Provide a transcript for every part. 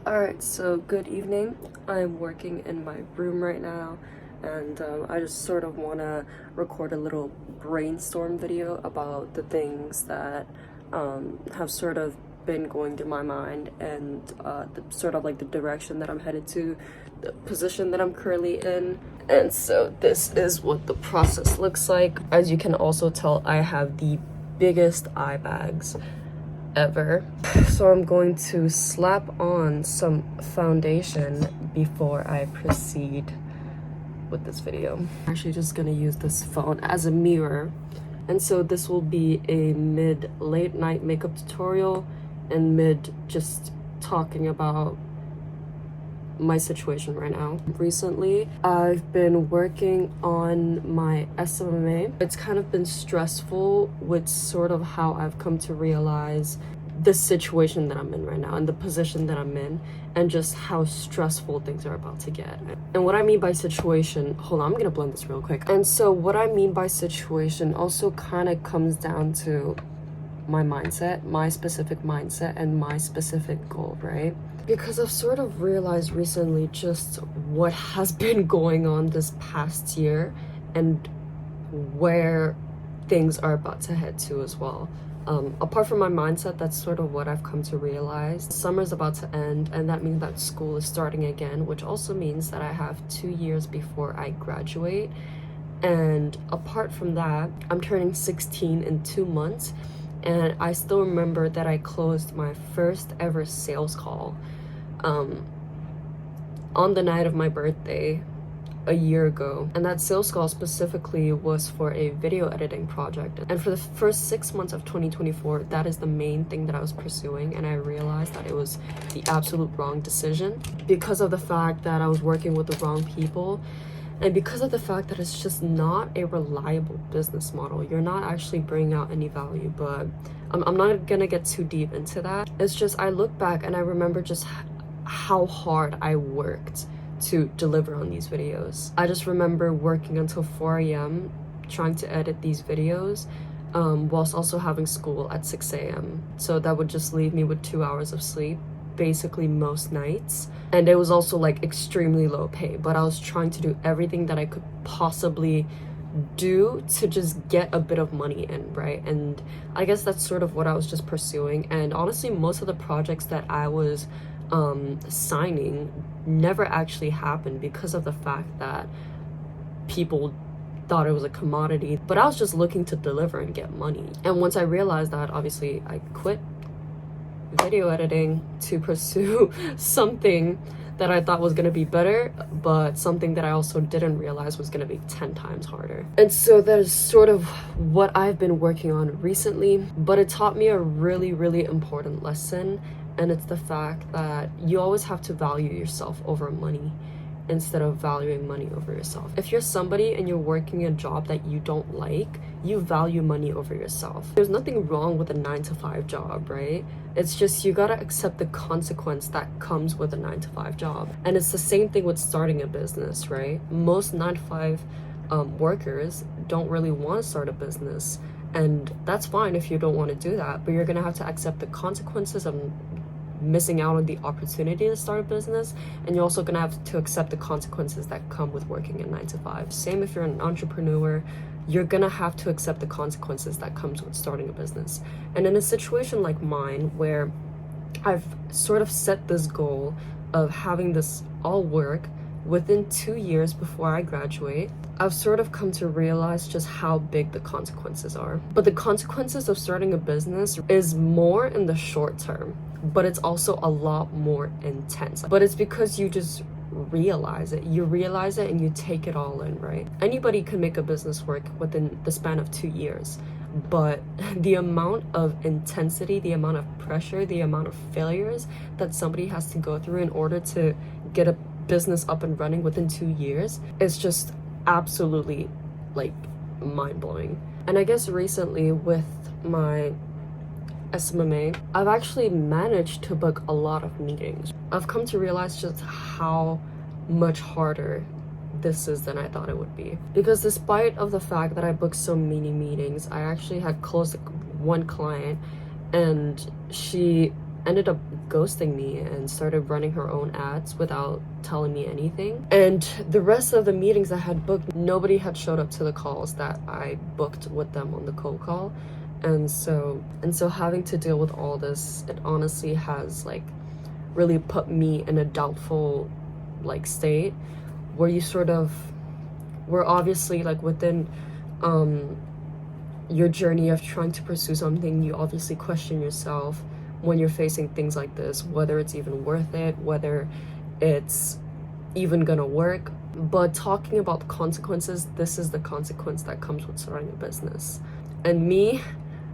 Alright, so good evening. I'm working in my room right now, and I just sort of want to record a little brainstorm video about the things that have sort of been going through my mind, and sort of like the direction that I'm headed to, the position that I'm currently in. And so this is what the process looks like. As you can also tell, I have the biggest eye bags ever. So I'm going to slap on some foundation before I proceed with this video. I'm actually just gonna use this phone as a mirror. And so this will be a mid-late night makeup tutorial and mid just talking about my situation right now. Recently, I've been working on my SMMA. It's kind of been stressful with sort of how I've come to realize the situation that I'm in right now and the position that I'm in, and just how stressful things are about to get. And what I mean by situation, hold on, I'm gonna blend this real quick. And so what I mean by situation also kind of comes down to my mindset, my specific mindset, and my specific goal, right? Because I've sort of realized recently just what has been going on this past year and where things are about to head to as well. Apart from my mindset, that's sort of what I've come to realize. Summer's about to end, and that means that school is starting again, which also means that I have 2 years before I graduate. And apart from that, I'm turning 16 in 2 months, and I still remember that I closed my first ever sales call on the night of my birthday a year ago. And that sales call specifically was for a video editing project. And for the first 6 months of 2024, that is the main thing that I was pursuing. And I realized that it was the absolute wrong decision because of the fact that I was working with the wrong people. And because of the fact that it's just not a reliable business model. You're not actually bringing out any value, but I'm not gonna get too deep into that. It's just, I look back and I remember just how hard I worked to deliver on these videos. I just remember working until 4 a.m. trying to edit these videos, whilst also having school at 6 a.m. So that would just leave me with 2 hours of sleep basically most nights. And it was also like extremely low pay, but I was trying to do everything that I could possibly do to just get a bit of money in, right? And I guess that's sort of what I was just pursuing. And honestly, most of the projects that I was signing never actually happened because of the fact that people thought it was a commodity, but I was just looking to deliver and get money. And once I realized that, obviously I quit video editing to pursue something that I thought was going to be better, but something that I also didn't realize was going to be 10 times harder. And so that is sort of what I've been working on recently, but it taught me a really, really important lesson. And it's the fact that you always have to value yourself over money instead of valuing money over yourself. If you're somebody and you're working a job that you don't like, you value money over yourself. There's nothing wrong with a 9-to-5 job, right? It's just you gotta accept the consequence that comes with a 9-to-5 job. And it's the same thing with starting a business, right? Most 9-to-5 workers don't really want to start a business. And that's fine if you don't want to do that, but you're gonna have to accept the consequences of missing out on the opportunity to start a business, and you're also gonna have to accept the consequences that come with working a 9-to-5. Same if you're an entrepreneur, you're gonna have to accept the consequences that comes with starting a business. And in a situation like mine, where I've sort of set this goal of having this all work within 2 years before I graduate, I've sort of come to realize just how big the consequences are. But the consequences of starting a business is more in the short term, but it's also a lot more intense. But it's because you just realize it. You realize it and you take it all in, right? Anybody can make a business work within the span of 2 years. But the amount of intensity, the amount of pressure, the amount of failures that somebody has to go through in order to get a business up and running within 2 years is just absolutely like mind-blowing. And I guess recently with my SMMA, I've actually managed to book a lot of meetings. I've come to realize just how much harder this is than I thought it would be. Because despite of the fact that I booked so many meetings, I actually had closed one client, and she ended up ghosting me and started running her own ads without telling me anything. And the rest of the meetings I had booked, nobody had showed up to the calls that I booked with them on the cold call. And so having to deal with all this, it honestly has like really put me in a doubtful like state where you sort of, where obviously like within your journey of trying to pursue something, you obviously question yourself when you're facing things like this, whether it's even worth it, whether it's even gonna work. But talking about the consequences, this is the consequence that comes with starting a business. And me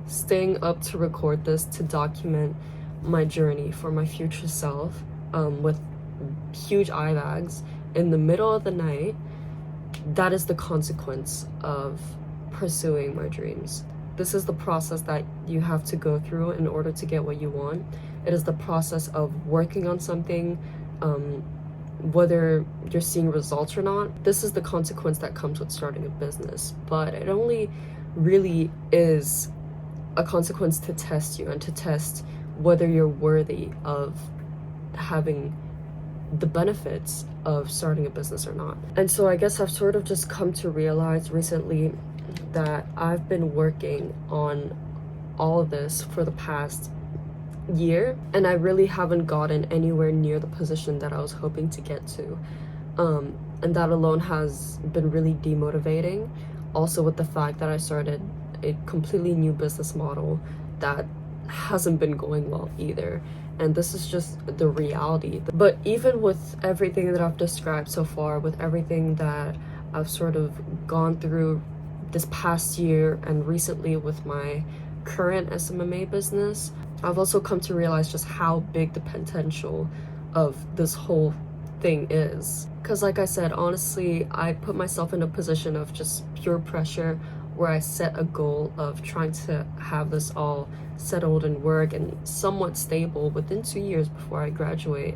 staying up to record this, to document my journey for my future self, with huge eye bags in the middle of the night, that is the consequence of pursuing my dreams. This is the process that you have to go through in order to get what you want. It is the process of working on something, whether you're seeing results or not. This is the consequence that comes with starting a business, but it only really is a consequence to test you and to test whether you're worthy of having the benefits of starting a business or not. And so I guess I've sort of just come to realize recently that I've been working on all of this for the past year, and I really haven't gotten anywhere near the position that I was hoping to get to. And that alone has been really demotivating. Also with the fact that I started a completely new business model that hasn't been going well either. And this is just the reality. But even with everything that I've described so far, with everything that I've sort of gone through this past year and recently with my current SMMA business, I've also come to realize just how big the potential of this whole thing is. Because like I said, honestly, I put myself in a position of just pure pressure where I set a goal of trying to have this all settled and work and somewhat stable within 2 years before I graduate,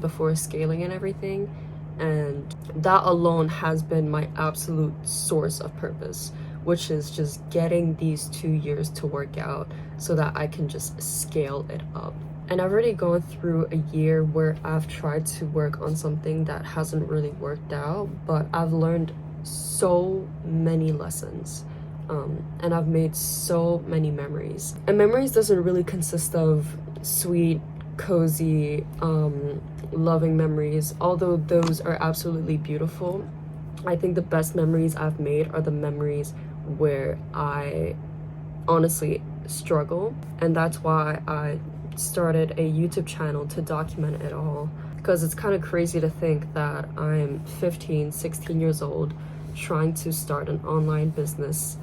before scaling and everything. And that alone has been my absolute source of purpose, which is just getting these 2 years to work out so that I can just scale it up. And I've already gone through a year where I've tried to work on something that hasn't really worked out, but I've learned so many lessons, and I've made so many memories. And memories doesn't really consist of sweet, cozy, loving memories, although those are absolutely beautiful. I think the best memories I've made are the memories where I honestly struggle, and that's why I started a YouTube channel to document it all. Because it's kind of crazy to think that I'm 15, 16 years old trying to start an online business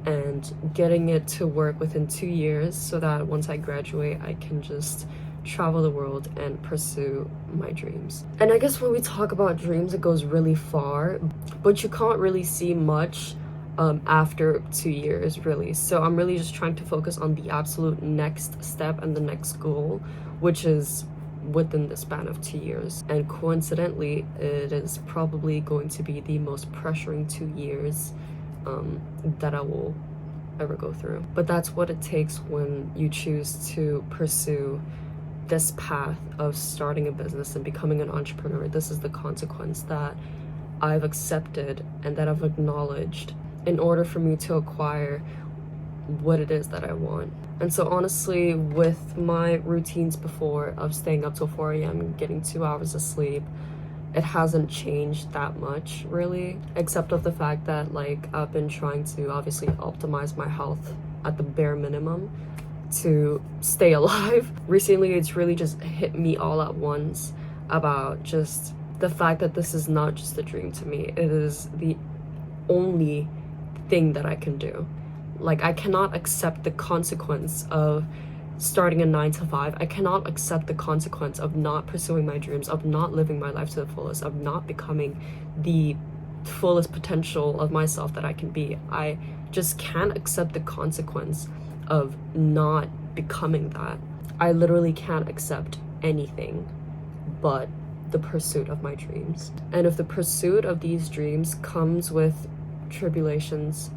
and getting it to work within 2 years so that once I graduate I can just travel the world and pursue my dreams. And I guess when we talk about dreams, it goes really far, but you can't really see much after 2 years really. So I'm really just trying to focus on the absolute next step and the next goal, which is within the span of 2 years. And coincidentally, it is probably going to be the most pressuring 2 years that I will ever go through. But that's what it takes when you choose to pursue this path of starting a business and becoming an entrepreneur. This is the consequence that I've accepted and that I've acknowledged in order for me to acquire what it is that I want. And so honestly, with my routines before of staying up till 4 a.m. and getting 2 hours of sleep, it hasn't changed that much really, except of the fact that like I've been trying to obviously optimize my health at the bare minimum to stay alive. Recently, it's really just hit me all at once about just the fact that this is not just a dream to me. It is the only thing that I can do. Like, I cannot accept the consequence of starting a 9 to 5. I cannot accept the consequence of not pursuing my dreams, of not living my life to the fullest, of not becoming the fullest potential of myself that I can be. I just can't accept the consequence of not becoming that. I literally can't accept anything but the pursuit of my dreams. And if the pursuit of these dreams comes with tribulations,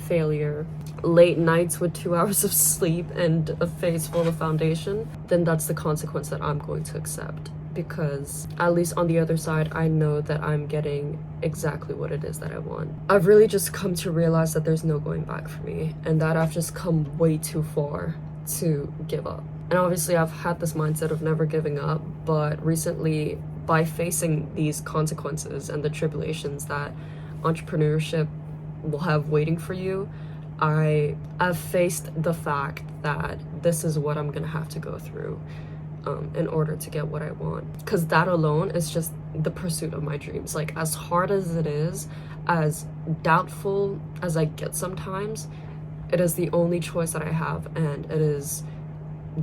failure, late nights with 2 hours of sleep and a face full of foundation, then that's the consequence that I'm going to accept. Because at least on the other side, I know that I'm getting exactly what it is that I want. I've really just come to realize that there's no going back for me, and that I've just come way too far to give up. And obviously I've had this mindset of never giving up, but recently, by facing these consequences and the tribulations that entrepreneurship will have waiting for you, I've faced the fact that this is what I'm gonna have to go through in order to get what I want. Because that alone is just the pursuit of my dreams. Like, as hard as it is, as doubtful as I get sometimes, it is the only choice that I have, and it is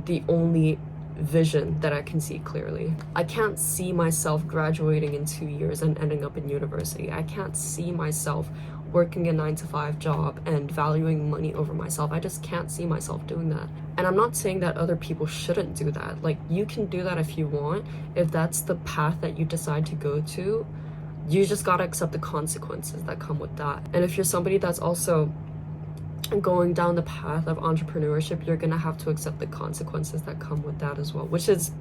the only vision that I can see clearly. I can't see myself graduating in 2 years and ending up in university. I can't see myself working a 9-to-5 job and valuing money over myself. I just can't see myself doing that. And I'm not saying that other people shouldn't do that. Like, you can do that if you want. If that's the path that you decide to go to, you just gotta accept the consequences that come with that. And if you're somebody that's also going down the path of entrepreneurship, you're gonna have to accept the consequences that come with that as well, which is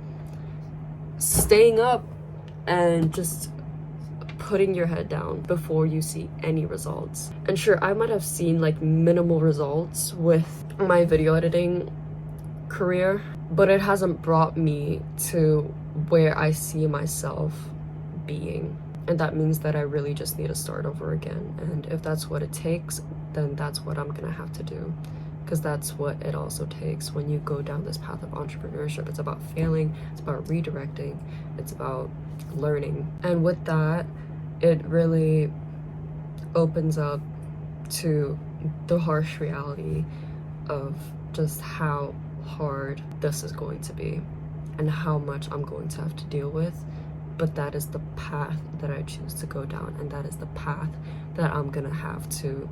staying up and just putting your head down before you see any results. And sure, I might have seen like minimal results with my video editing career, but it hasn't brought me to where I see myself being. And that means that I really just need to start over again. And if that's what it takes, then that's what I'm gonna have to do. Because that's what it also takes when you go down this path of entrepreneurship. It's about failing, it's about redirecting, it's about learning. And with that, it really opens up to the harsh reality of just how hard this is going to be and how much I'm going to have to deal with. But that is the path that I choose to go down, and that is the path that I'm gonna have to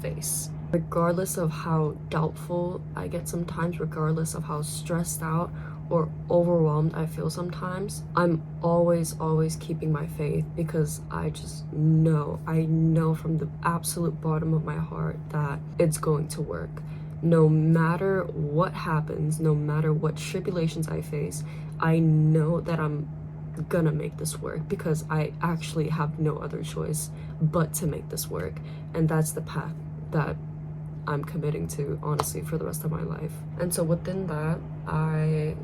face. Regardless of how doubtful I get sometimes, regardless of how stressed out or overwhelmed I feel sometimes, I'm always keeping my faith, because I just know, I know from the absolute bottom of my heart that it's going to work. No matter what happens, no matter what tribulations I face, I know that I'm gonna make this work, because I actually have no other choice but to make this work. And that's the path that I'm committing to, honestly, for the rest of my life. And so within that, I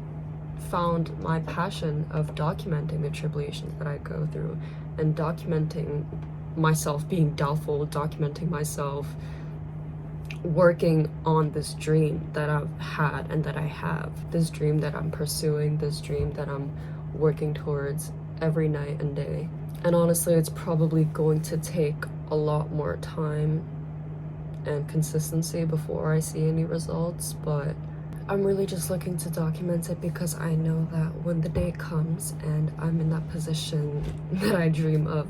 found my passion of documenting the tribulations that I go through, and documenting myself being doubtful, documenting myself working on this dream that I've had and that I have, this dream that I'm pursuing, this dream that I'm working towards every night and day. And honestly, it's probably going to take a lot more time and consistency before I see any results, but I'm really just looking to document it, because I know that when the day comes and I'm in that position that I dream of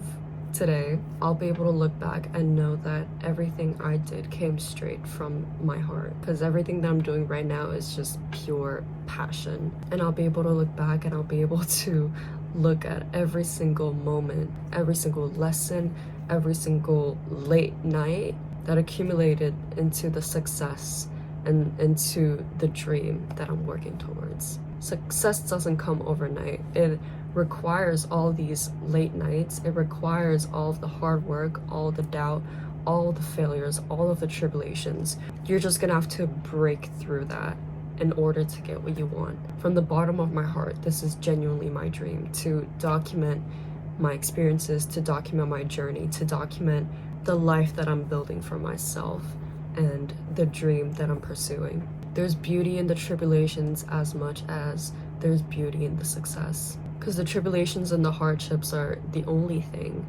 today, I'll be able to look back and know that everything I did came straight from my heart, because everything that I'm doing right now is just pure passion. And I'll be able to look back and I'll be able to look at every single moment, every single lesson, every single late night that accumulated into the success and into the dream that I'm working towards. Success doesn't come overnight. It requires all these late nights. It requires all of the hard work, all the doubt, all the failures, all of the tribulations. You're just gonna have to break through that in order to get what you want. From the bottom of my heart, this is genuinely my dream, to document my experiences, to document my journey, to document the life that I'm building for myself and the dream that I'm pursuing. There's beauty in the tribulations as much as there's beauty in the success, because the tribulations and the hardships are the only thing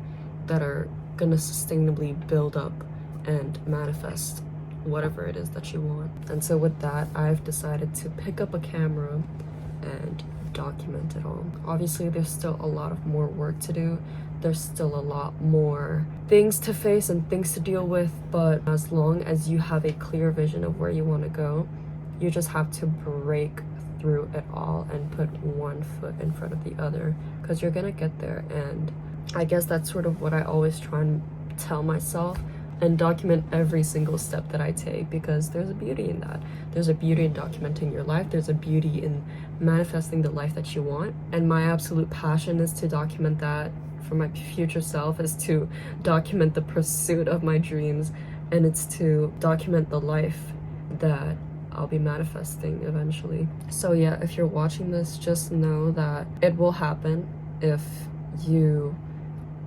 that are gonna sustainably build up and manifest whatever it is that you want. And so with that, I've decided to pick up a camera and document it all. Obviously, there's still a lot of more work to do. There's still a lot more things to face and things to deal with, but as long as you have a clear vision of where you want to go, you just have to break through it all and put one foot in front of the other, because you're gonna get there. And I guess that's sort of what I always try and tell myself and document every single step that I take, because there's a beauty in that. There's a beauty in documenting your life. There's a beauty in manifesting the life that you want. And my absolute passion is to document that for my future self, is to document the pursuit of my dreams, and it's to document the life that I'll be manifesting eventually. So yeah, if you're watching this, just know that it will happen if you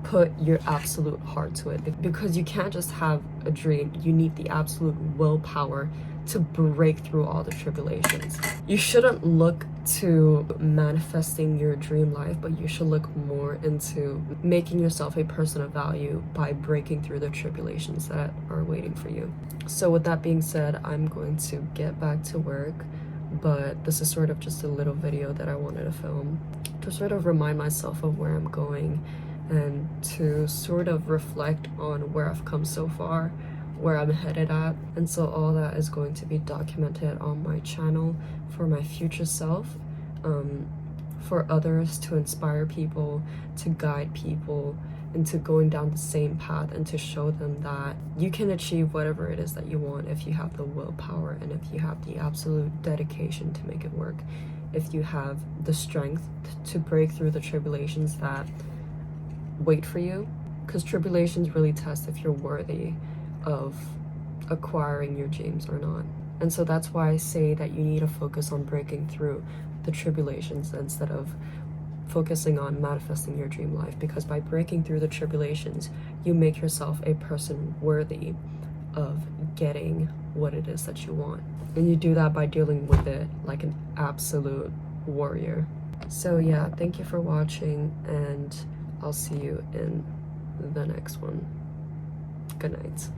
put your absolute heart to it, because you can't just have a dream. You need the absolute willpower to break through all the tribulations. You shouldn't look to manifesting your dream life, but you should look more into making yourself a person of value by breaking through the tribulations that are waiting for you. So with that being said, I'm going to get back to work, but this is sort of just a little video that I wanted to film to sort of remind myself of where I'm going, and to sort of reflect on where I've come so far, where I'm headed at. And so all that is going to be documented on my channel for my future self, for others, to inspire people, to guide people into going down the same path, and to show them that you can achieve whatever it is that you want if you have the willpower, and if you have the absolute dedication to make it work, if you have the strength to break through the tribulations that wait for you. Because tribulations really test if you're worthy of acquiring your dreams or not. And so that's why I say that you need to focus on breaking through the tribulations instead of focusing on manifesting your dream life, because by breaking through the tribulations, you make yourself a person worthy of getting what it is that you want. And you do that by dealing with it like an absolute warrior. So yeah, thank you for watching, and I'll see you in the next one. Good night.